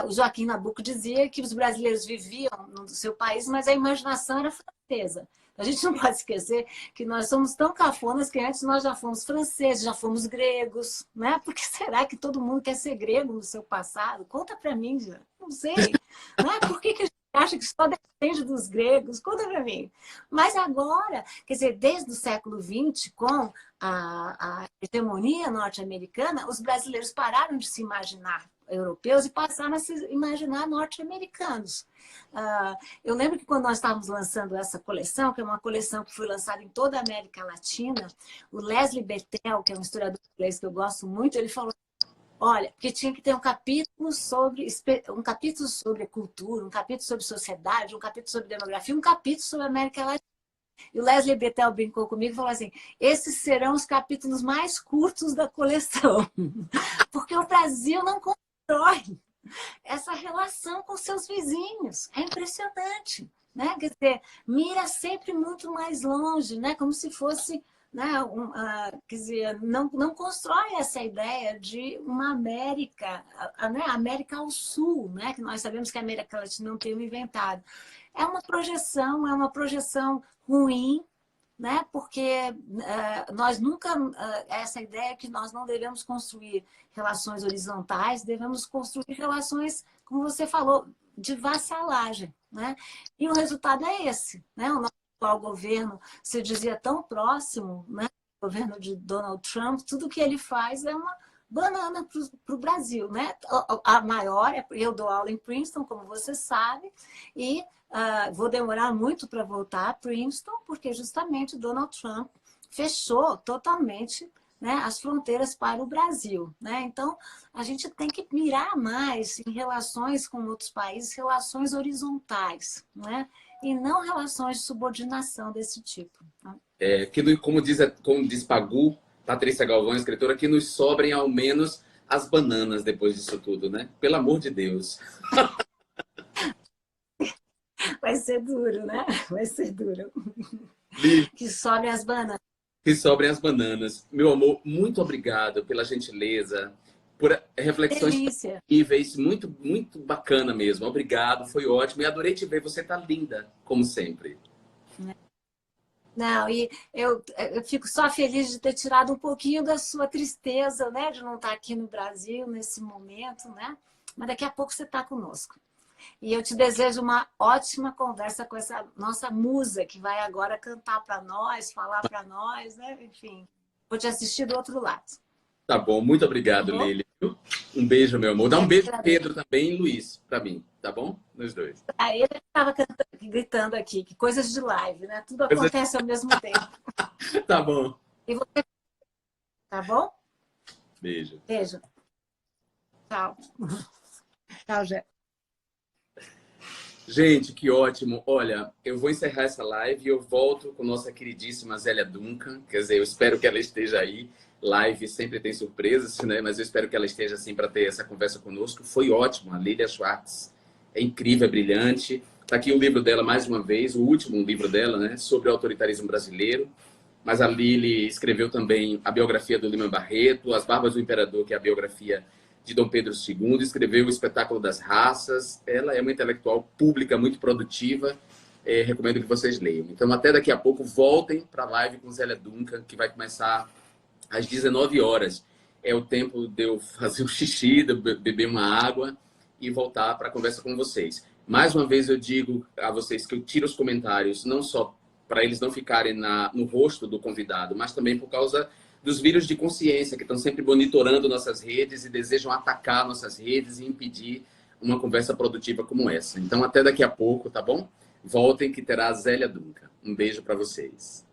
O Joaquim Nabuco dizia que os brasileiros viviam no seu país, mas a imaginação era francesa. A gente não pode esquecer que nós somos tão cafonas que antes nós já fomos franceses, já fomos gregos. Né? Por que será que todo mundo quer ser grego no seu passado? Conta para mim, já. Não sei. Né? Por que a gente acha que só depende dos gregos? Conta para mim. Mas agora, quer dizer, desde o século XX, com a hegemonia norte-americana, os brasileiros pararam de se imaginar europeus e passaram a se imaginar norte-americanos. Eu lembro que quando nós estávamos lançando essa coleção, que é uma coleção que foi lançada em toda a América Latina, o Leslie Bethel, que é um historiador inglês que eu gosto muito, ele falou: olha, porque tinha que ter um capítulo sobre a cultura, um capítulo sobre sociedade, um capítulo sobre demografia, um capítulo sobre a América Latina. E o Leslie Bethel brincou comigo e falou assim: esses serão os capítulos mais curtos da coleção. Porque o Brasil não constrói essa relação com seus vizinhos. É impressionante. Né? Quer dizer, mira sempre muito mais longe, né? Como se fosse... Né, quer dizer, não constrói essa ideia de uma América, né, América ao Sul, né, que nós sabemos que a América Latina não tem inventado. é uma projeção ruim, né? Porque nós nunca... essa ideia que nós não devemos construir relações horizontais, devemos construir relações, como você falou, de vassalagem, né? E o resultado é esse, né? O nosso atual governo se dizia tão próximo, né? O governo de Donald Trump, tudo que ele faz é uma banana para o Brasil, né? A maior, eu dou aula em Princeton, como você sabe, e vou demorar muito para voltar a Princeton, porque justamente Donald Trump fechou totalmente, né, as fronteiras para o Brasil, né? Então, a gente tem que mirar mais em relações com outros países, relações horizontais, né? E não relações de subordinação desse tipo. Né? Como diz Pagu, Patrícia Galvão, escritora, que nos sobrem ao menos as bananas depois disso tudo, né? Pelo amor de Deus. Vai ser duro, né? Vai ser duro. Lili, Que sobrem as bananas. que sobrem as bananas. Meu amor, muito obrigado pela gentileza, por reflexões Delícia. incríveis, muito, muito bacana mesmo. Obrigado, foi ótimo. E adorei te ver, você tá linda, como sempre. Não, e eu fico só feliz de ter tirado um pouquinho da sua tristeza, né? De não estar aqui no Brasil nesse momento, né? Mas daqui a pouco você está conosco. E eu te desejo uma ótima conversa com essa nossa musa que vai agora cantar para nós, falar para nós, né? Enfim, vou te assistir do outro lado. Tá bom, muito obrigado, Tá bom? Lili. Um beijo, meu amor. Dá um Eu beijo pro agradeço. Pedro também e Luiz, pra mim, tá bom? Nos dois. Aí ele estava gritando aqui, que coisas de live, né? Tudo acontece ao mesmo tempo. Tá bom. E você, tá bom? Beijo. Beijo. Tchau. Tchau, Jé. Gente, que ótimo. Olha, eu vou encerrar essa live e eu volto com nossa queridíssima Zélia Duncan. Quer dizer, eu espero que ela esteja aí. Live sempre tem surpresas, né? Mas eu espero que ela esteja assim para ter essa conversa conosco. Foi ótimo. A Lilia Schwartz é incrível, é brilhante. Tá aqui o livro dela mais uma vez, o último livro dela, né? Sobre o autoritarismo brasileiro. Mas a Lili escreveu também a biografia do Lima Barreto, As Barbas do Imperador, que é a biografia de Dom Pedro II, escreveu o Espetáculo das Raças. Ela é uma intelectual pública muito produtiva. Recomendo que vocês leiam. Então, até daqui a pouco, voltem para a live com Zélia Duncan, que vai começar às 19 horas. É o tempo de eu fazer um xixi, de eu beber uma água e voltar para a conversa com vocês. Mais uma vez, eu digo a vocês que eu tiro os comentários, não só para eles não ficarem no rosto do convidado, mas também por causa dos vírus de consciência que estão sempre monitorando nossas redes e desejam atacar nossas redes e impedir uma conversa produtiva como essa. Então, até daqui a pouco, tá bom? Voltem que terá a Zélia Duncan. Um beijo para vocês.